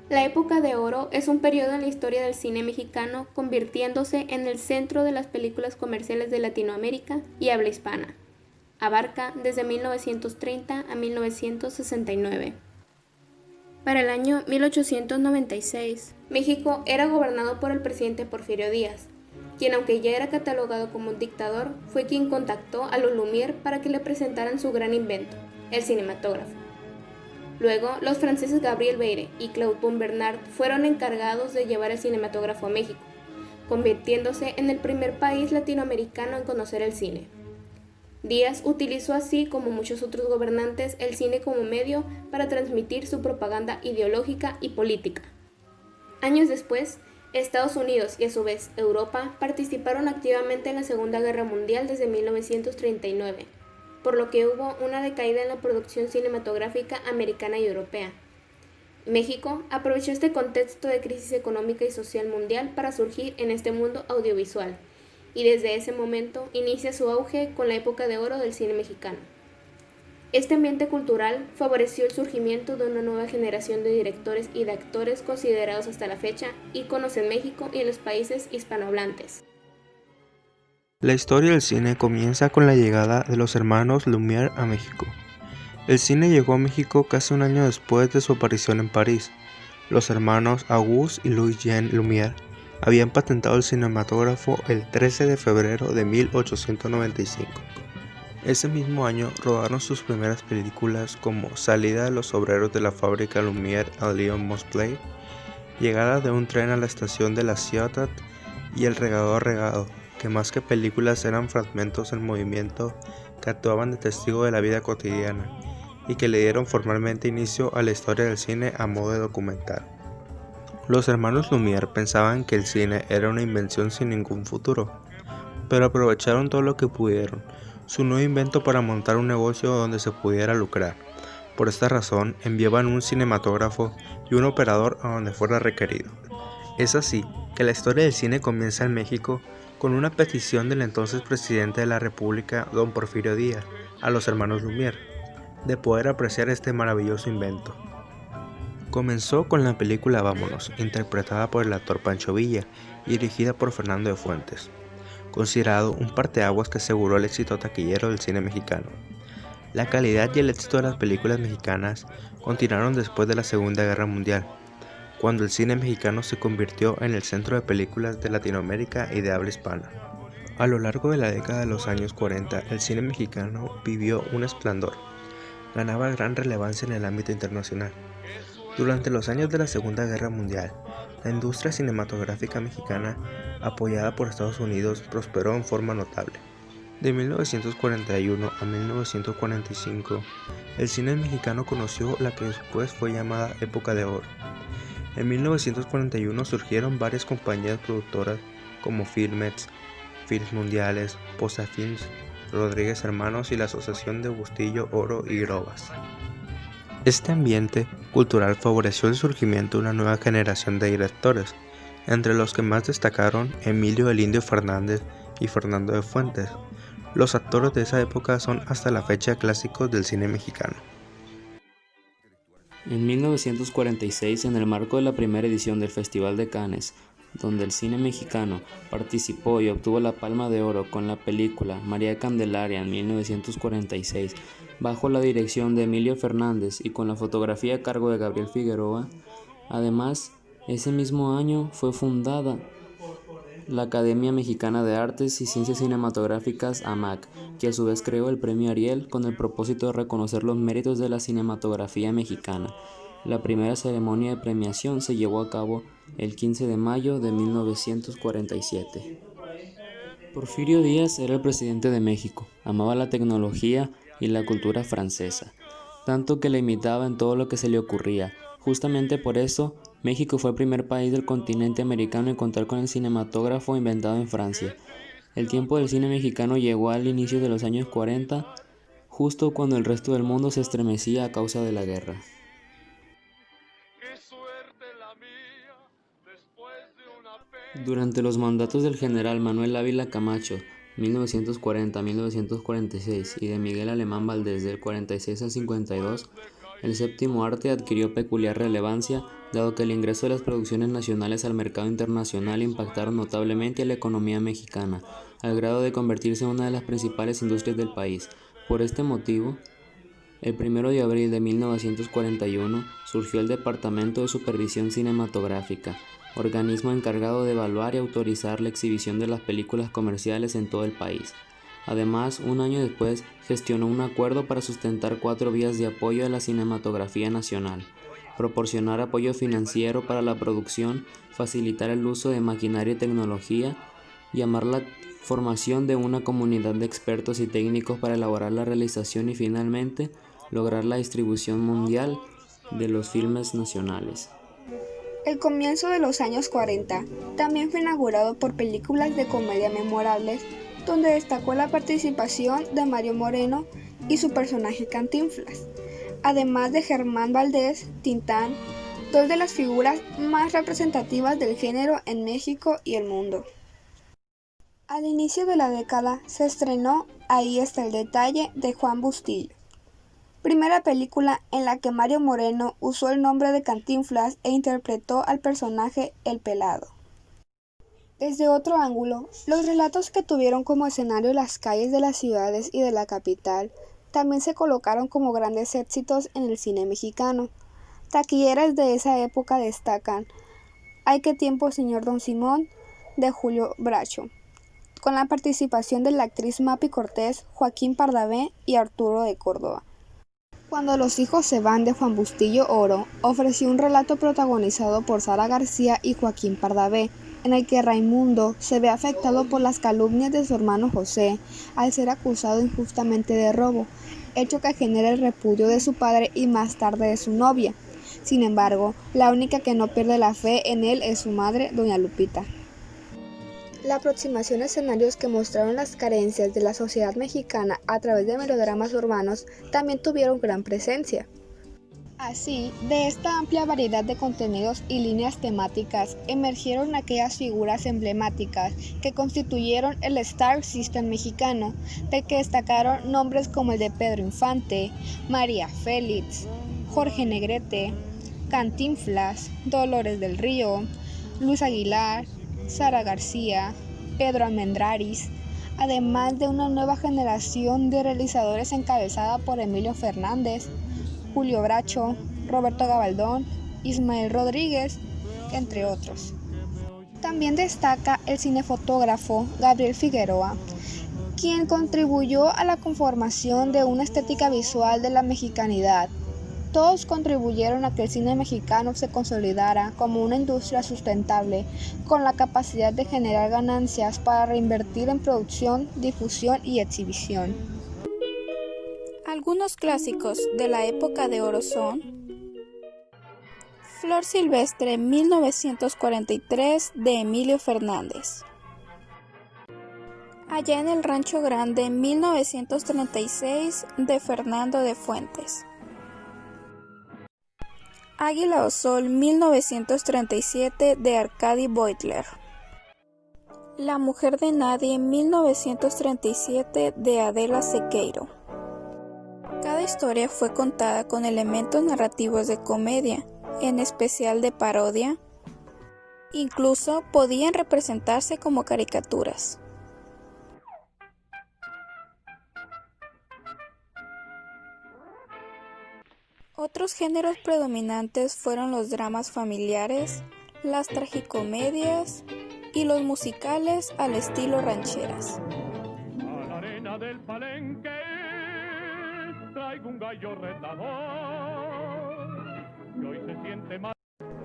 La época de oro es un periodo en la historia del cine mexicano, convirtiéndose en el centro de las películas comerciales de Latinoamérica y habla hispana. Abarca desde 1930 a 1969. Para el año 1896, México era gobernado por el presidente Porfirio Díaz, quien, aunque ya era catalogado como un dictador, fue quien contactó a los Lumière para que le presentaran su gran invento, el cinematógrafo. Luego, los franceses Gabriel Beyre y Claude Bernard fueron encargados de llevar el cinematógrafo a México, convirtiéndose en el primer país latinoamericano en conocer el cine. Díaz utilizó así, como muchos otros gobernantes, el cine como medio para transmitir su propaganda ideológica y política. Años después, Estados Unidos y a su vez Europa participaron activamente en la Segunda Guerra Mundial desde 1939, por lo que hubo una decaída en la producción cinematográfica americana y europea. México aprovechó este contexto de crisis económica y social mundial para surgir en este mundo audiovisual, y desde ese momento inicia su auge con la época de oro del cine mexicano. Este ambiente cultural favoreció el surgimiento de una nueva generación de directores y de actores considerados hasta la fecha íconos en México y en los países hispanohablantes. La historia del cine comienza con la llegada de los hermanos Lumière a México. El cine llegó a México casi un año después de su aparición en París. Los hermanos Auguste y Louis-Jean Lumière habían patentado el cinematógrafo el 13 de febrero de 1895. Ese mismo año rodaron sus primeras películas como Salida de los obreros de la fábrica Lumière a Lyon-Montpellier, Llegada de un tren a la estación de la Ciotat y El regador regado, que más que películas eran fragmentos en movimiento que actuaban de testigo de la vida cotidiana y que le dieron formalmente inicio a la historia del cine a modo de documental. Los hermanos Lumière pensaban que el cine era una invención sin ningún futuro, pero aprovecharon todo lo que pudieron, su nuevo invento para montar un negocio donde se pudiera lucrar. Por esta razón, enviaban un cinematógrafo y un operador a donde fuera requerido. Es así que la historia del cine comienza en México con una petición del entonces presidente de la República, don Porfirio Díaz, a los hermanos Lumière, de poder apreciar este maravilloso invento. Comenzó con la película Vámonos, interpretada por el actor Pancho Villa y dirigida por Fernando de Fuentes, considerado un parteaguas que aseguró el éxito taquillero del cine mexicano. La calidad y el éxito de las películas mexicanas continuaron después de la Segunda Guerra Mundial, cuando el cine mexicano se convirtió en el centro de películas de Latinoamérica y de habla hispana. A lo largo de la década de los años 40, el cine mexicano vivió un esplendor. Ganaba gran relevancia en el ámbito internacional. Durante los años de la Segunda Guerra Mundial, la industria cinematográfica mexicana, apoyada por Estados Unidos, prosperó en forma notable. De 1941 a 1945, el cine mexicano conoció la que después fue llamada Época de Oro. En 1941 surgieron varias compañías productoras como Filmex, Films Mundiales, Posa Films, Rodríguez Hermanos y la Asociación de Bustillo, Oro y Grobas. Este ambiente cultural favoreció el surgimiento de una nueva generación de directores, entre los que más destacaron Emilio el Indio Fernández y Fernando de Fuentes. Los actores de esa época son hasta la fecha clásicos del cine mexicano. En 1946, en el marco de la primera edición del Festival de Cannes, donde el cine mexicano participó y obtuvo la Palma de Oro con la película María Candelaria en 1946, bajo la dirección de Emilio Fernández y con la fotografía a cargo de Gabriel Figueroa. Además, ese mismo año fue fundada la Academia Mexicana de Artes y Ciencias Cinematográficas AMAC, que a su vez creó el Premio Ariel con el propósito de reconocer los méritos de la cinematografía mexicana. La primera ceremonia de premiación se llevó a cabo el 15 de mayo de 1947. Porfirio Díaz era el presidente de México, amaba la tecnología y la cultura francesa, tanto que la imitaba en todo lo que se le ocurría. Justamente por eso, México fue el primer país del continente americano en contar con el cinematógrafo inventado en Francia. El tiempo del cine mexicano llegó al inicio de los años 40, justo cuando el resto del mundo se estremecía a causa de la guerra. Durante los mandatos del general Manuel Ávila Camacho, 1940-1946, y de Miguel Alemán Valdés del 46 al 52, El séptimo arte adquirió peculiar relevancia, dado que el ingreso de las producciones nacionales al mercado internacional impactaron notablemente a la economía mexicana, al grado de convertirse en una de las principales industrias del país. Por este motivo, el 1 de abril de 1941 surgió el Departamento de Supervisión Cinematográfica, organismo encargado de evaluar y autorizar la exhibición de las películas comerciales en todo el país. Además, un año después, gestionó un acuerdo para sustentar 4 vías de apoyo a la cinematografía nacional: proporcionar apoyo financiero para la producción, facilitar el uso de maquinaria y tecnología, llamar la formación de una comunidad de expertos y técnicos para elaborar la realización y finalmente, lograr la distribución mundial de los filmes nacionales. El comienzo de los años 40 también fue inaugurado por películas de comedia memorables, donde destacó la participación de Mario Moreno y su personaje Cantinflas, además de Germán Valdés, Tintán, dos de las figuras más representativas del género en México y el mundo. Al inicio de la década se estrenó Ahí está el detalle, de Juan Bustillo, primera película en la que Mario Moreno usó el nombre de Cantinflas e interpretó al personaje El Pelado. Desde otro ángulo, los relatos que tuvieron como escenario las calles de las ciudades y de la capital también se colocaron como grandes éxitos en el cine mexicano. Taquilleras de esa época destacan Ay, qué tiempo, señor Don Simón, de Julio Bracho, con la participación de la actriz Mapi Cortés, Joaquín Pardavé y Arturo de Córdoba. Cuando los hijos se van, de Juan Bustillo Oro, ofreció un relato protagonizado por Sara García y Joaquín Pardavé, en el que Raimundo se ve afectado por las calumnias de su hermano José al ser acusado injustamente de robo, hecho que genera el repudio de su padre y más tarde de su novia. Sin embargo, la única que no pierde la fe en él es su madre, doña Lupita. La aproximación a escenarios que mostraron las carencias de la sociedad mexicana a través de melodramas urbanos también tuvieron gran presencia. Así, de esta amplia variedad de contenidos y líneas temáticas emergieron aquellas figuras emblemáticas que constituyeron el Star System mexicano, de que destacaron nombres como el de Pedro Infante, María Félix, Jorge Negrete, Cantinflas, Dolores del Río, Luis Aguilar, Sara García, Pedro Almendrariz, además de una nueva generación de realizadores encabezada por Emilio Fernández, Julio Bracho, Roberto Gabaldón, Ismael Rodríguez, entre otros. También destaca el cinefotógrafo Gabriel Figueroa, quien contribuyó a la conformación de una estética visual de la mexicanidad. Todos contribuyeron a que el cine mexicano se consolidara como una industria sustentable, con la capacidad de generar ganancias para reinvertir en producción, difusión y exhibición. Algunos clásicos de la época de oro son Flor Silvestre, 1943, de Emilio Fernández. Allá en el Rancho Grande, 1936, de Fernando de Fuentes. Águila o Sol, 1937, de Arcadi Beutler. La mujer de nadie, 1937, de Adela Sequeiro. Cada historia fue contada con elementos narrativos de comedia, en especial de parodia. Incluso podían representarse como caricaturas. Otros géneros predominantes fueron los dramas familiares, las tragicomedias y los musicales al estilo rancheras. A la arena del Palenque traigo un gallo retador, y hoy se siente mal.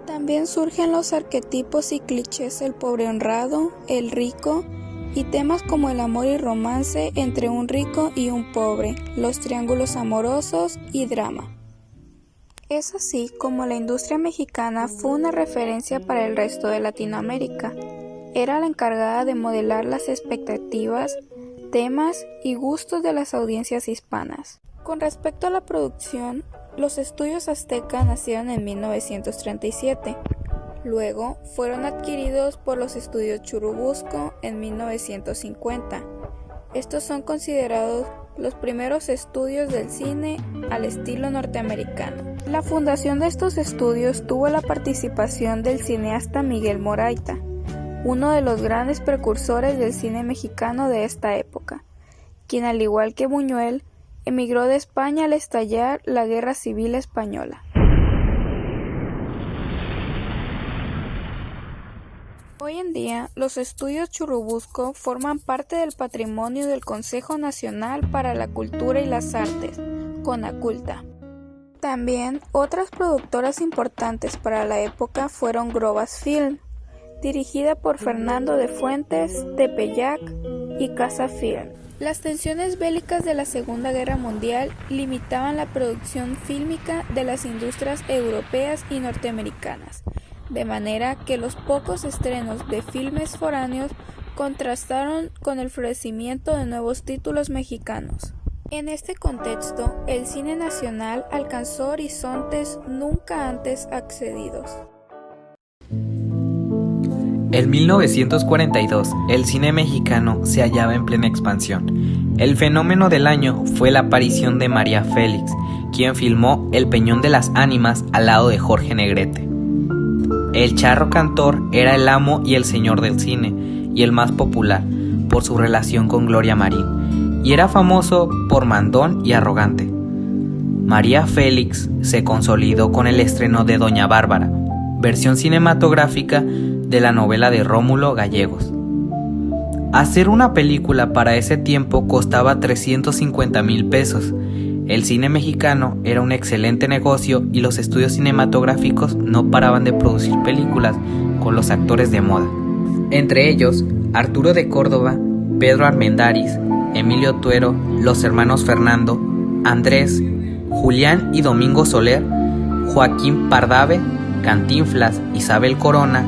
También surgen los arquetipos y clichés del pobre honrado, el rico, y temas como el amor y romance entre un rico y un pobre, los triángulos amorosos y drama. Es así como la industria mexicana fue una referencia para el resto de Latinoamérica. Era la encargada de modelar las expectativas, temas y gustos de las audiencias hispanas. Con respecto a la producción, los estudios Azteca nacieron en 1937. Luego fueron adquiridos por los estudios Churubusco en 1950. Estos son considerados los primeros estudios del cine al estilo norteamericano. La fundación de estos estudios tuvo la participación del cineasta Miguel Moraita, uno de los grandes precursores del cine mexicano de esta época, quien al igual que Buñuel, emigró de España al estallar la Guerra Civil Española. Hoy en día, los estudios Churubusco forman parte del patrimonio del Consejo Nacional para la Cultura y las Artes, CONACULTA. También, otras productoras importantes para la época fueron Grobas Film, dirigida por Fernando de Fuentes, Tepeyac y Casa Film. Las tensiones bélicas de la Segunda Guerra Mundial limitaban la producción fílmica de las industrias europeas y norteamericanas, de manera que los pocos estrenos de filmes foráneos contrastaron con el florecimiento de nuevos títulos mexicanos. En este contexto, el cine nacional alcanzó horizontes nunca antes accedidos. En 1942, el cine mexicano se hallaba en plena expansión. El fenómeno del año fue la aparición de María Félix, quien filmó El Peñón de las Ánimas al lado de Jorge Negrete. El charro cantor era el amo y el señor del cine, y el más popular, por su relación con Gloria Marín, y era famoso por mandón y arrogante. María Félix se consolidó con el estreno de Doña Bárbara, versión cinematográfica de la novela de Rómulo Gallegos. Hacer una película para ese tiempo costaba 350,000 pesos. El cine mexicano era un excelente negocio y los estudios cinematográficos no paraban de producir películas con los actores de moda. Entre ellos, Arturo de Córdoba, Pedro Armendáriz, Emilio Tuero, los hermanos Fernando, Andrés, Julián y Domingo Soler, Joaquín Pardavé, Cantinflas, Isabel Corona,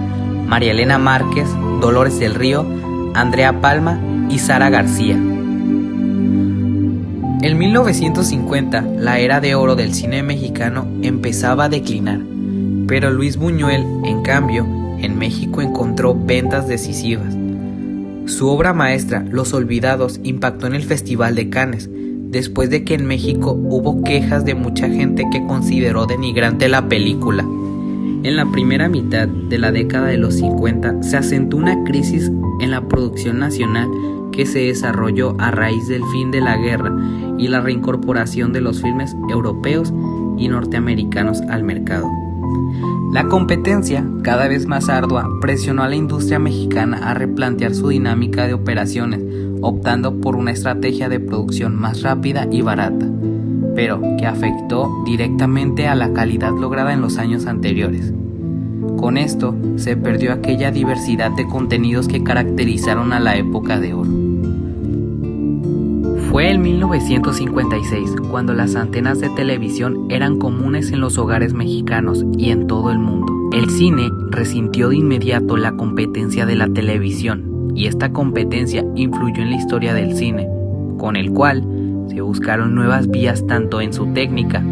María Elena Márquez, Dolores del Río, Andrea Palma y Sara García. En 1950, la era de oro del cine mexicano empezaba a declinar, pero Luis Buñuel, en cambio, en México encontró ventas decisivas. Su obra maestra, Los Olvidados, impactó en el Festival de Cannes, después de que en México hubo quejas de mucha gente que consideró denigrante la película. En la primera mitad de la década de los 50 se acentuó una crisis en la producción nacional que se desarrolló a raíz del fin de la guerra y la reincorporación de los filmes europeos y norteamericanos al mercado. La competencia, cada vez más ardua, presionó a la industria mexicana a replantear su dinámica de operaciones, optando por una estrategia de producción más rápida y barata, pero que afectó directamente a la calidad lograda en los años anteriores. Con esto, se perdió aquella diversidad de contenidos que caracterizaron a la época de oro. Fue en 1956 cuando las antenas de televisión eran comunes en los hogares mexicanos y en todo el mundo. El cine resintió de inmediato la competencia de la televisión, y esta competencia influyó en la historia del cine, con el cual se buscaron nuevas vías tanto en su técnica.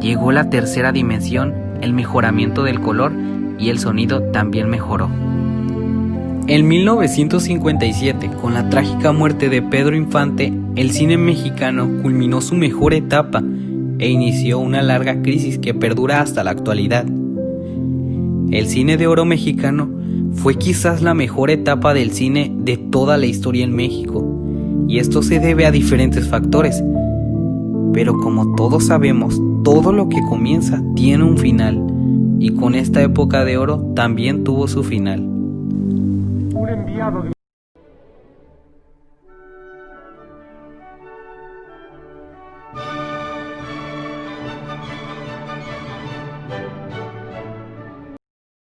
Llegó la tercera dimensión, el mejoramiento del color, y el sonido también mejoró. En 1957, con la trágica muerte de Pedro Infante, el cine mexicano culminó su mejor etapa e inició una larga crisis que perdura hasta la actualidad. El cine de oro mexicano fue quizás la mejor etapa del cine de toda la historia en México, y esto se debe a diferentes factores. Pero como todos sabemos, todo lo que comienza tiene un final, y con esta época de oro también tuvo su final. Un enviado de